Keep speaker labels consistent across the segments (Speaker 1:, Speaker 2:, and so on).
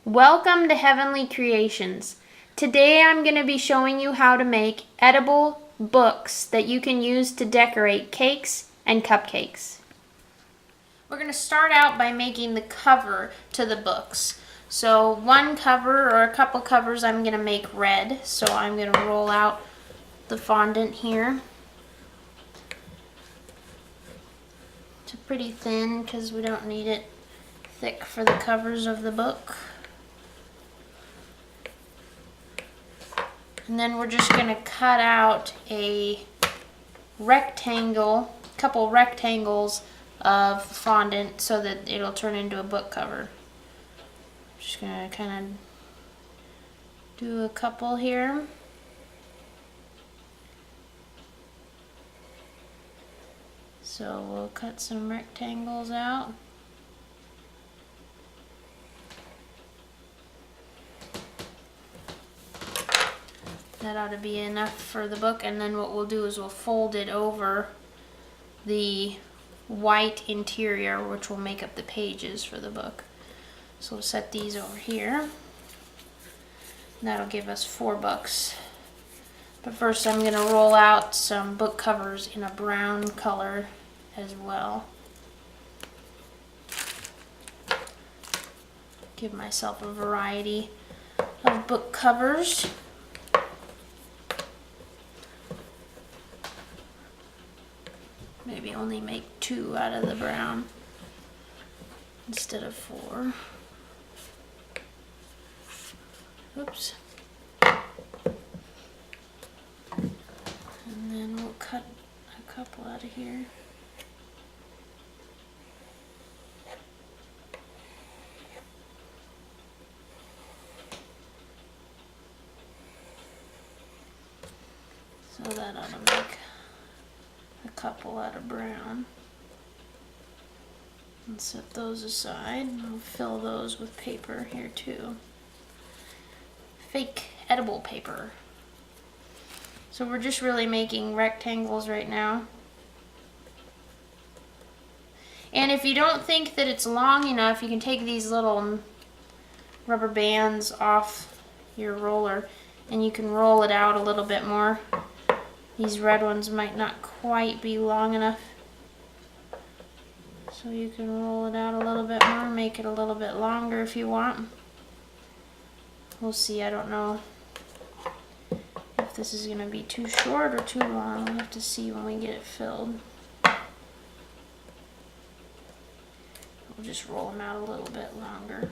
Speaker 1: Welcome to Heavenly Creations. Today I'm going to be showing you how to make edible books that you can use to decorate cakes and cupcakes. We're going to start out by making the cover to the books. So one cover or a couple covers I'm going to make red. So I'm going to roll out the fondant here. It's pretty thin because we don't need it thick for the covers of the book. And then we're just going to cut out a couple rectangles of fondant so that it'll turn into a book cover. Just going to kind of do a couple here. So we'll cut some rectangles out. That ought to be enough for the book, and then what we'll do is we'll fold it over the white interior, which will make up the pages for the book. So we'll set these over here. That'll give us 4 books. But first I'm going to roll out some book covers in a brown color as well. Give myself a variety of book covers. Maybe only make 2 out of the brown instead of 4. Oops. And then we'll cut a couple out of here. So that ought to make a couple out of brown. And set those aside. I'll fill those with paper here too. Fake edible paper. So we're just really making rectangles right now. And if you don't think that it's long enough, you can take these little rubber bands off your roller and you can roll it out a little bit more. These red ones might not quite be long enough. So you can roll it out a little bit more, make it a little bit longer if you want. We'll see, I don't know if this is going to be too short or too long. We'll have to see when we get it filled. We'll just roll them out a little bit longer.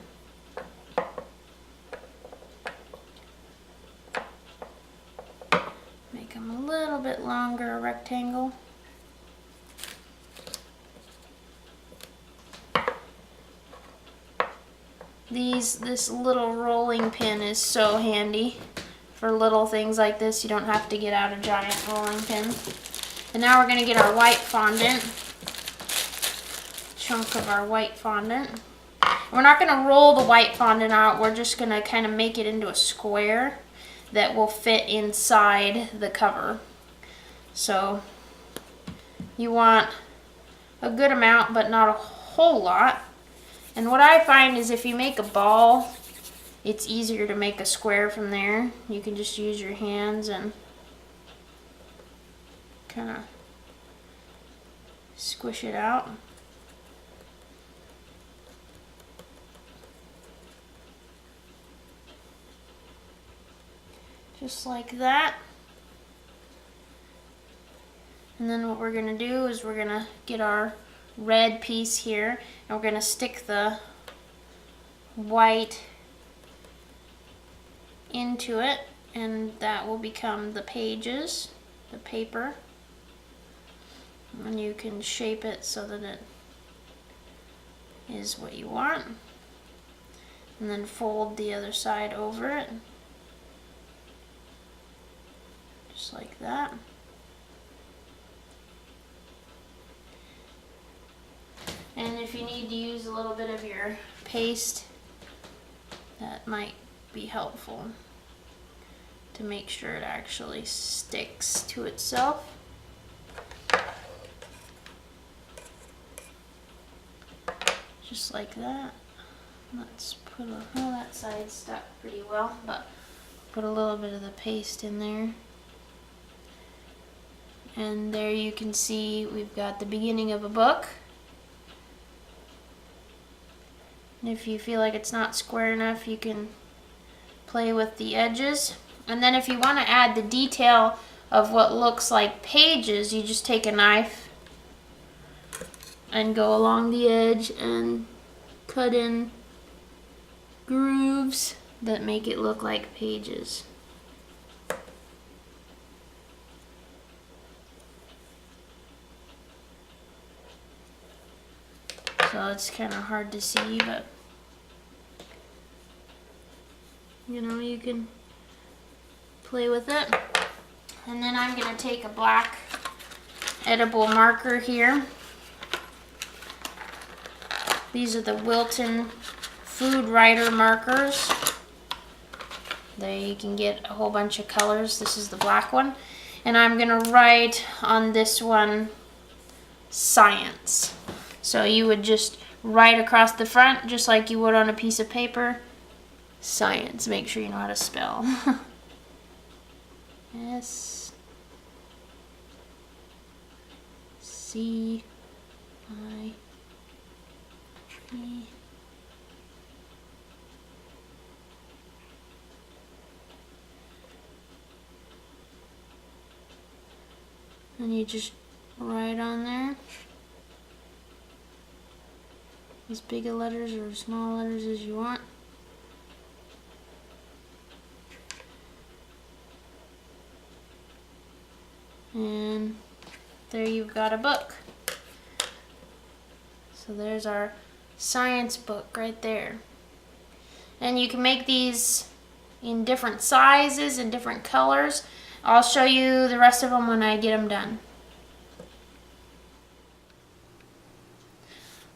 Speaker 1: Make them a little bit longer, a rectangle. This little rolling pin is so handy for little things like this. You don't have to get out a giant rolling pin. And now we're going to get our white fondant, chunk of our white fondant. We're not going to roll the white fondant out. We're just going to kind of make it into a square that will fit inside the cover. So you want a good amount, but not a whole lot. And what I find is if you make a ball, it's easier to make a square from there. You can just use your hands and kind of squish it out. Just like that. And then what we're going to do is we're going to get our red piece here and we're going to stick the white into it, and that will become the pages, the paper. And you can shape it so that it is what you want. And then fold the other side over it. Just like that. And if you need to use a little bit of your paste, that might be helpful to make sure it actually sticks to itself. Just like that. Let's put a, well, that side stuck pretty well, but put a little bit of the paste in there. And there you can see we've got the beginning of a book. And if you feel like it's not square enough, you can play with the edges. And then if you want to add the detail of what looks like pages, you just take a knife and go along the edge and cut in grooves that make it look like pages. So it's kind of hard to see, but you know, you can play with it. And then I'm going to take a black edible marker here. These are the Wilton Food Writer markers. There you can get a whole bunch of colors. This is the black one. And I'm going to write on this one, science. So you would just write across the front, just like you would on a piece of paper, science. Make sure you know how to spell. S-C-I-E. And you just write on there as big a letters or small letters as you want. And there you've got a book. So there's our science book right there. And you can make these in different sizes and different colors. I'll show you the rest of them when I get them done.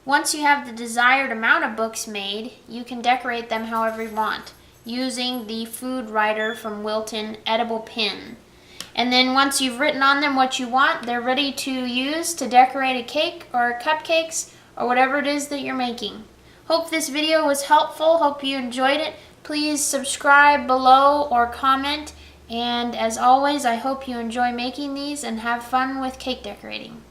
Speaker 1: Once you have the desired amount of books made, you can decorate them however you want using the Food Writer from Wilton edible pin. And then once you've written on them what you want, they're ready to use to decorate a cake or cupcakes or whatever it is that you're making. Hope this video was helpful. Hope you enjoyed it. Please subscribe below or comment. And as always, I hope you enjoy making these and have fun with cake decorating.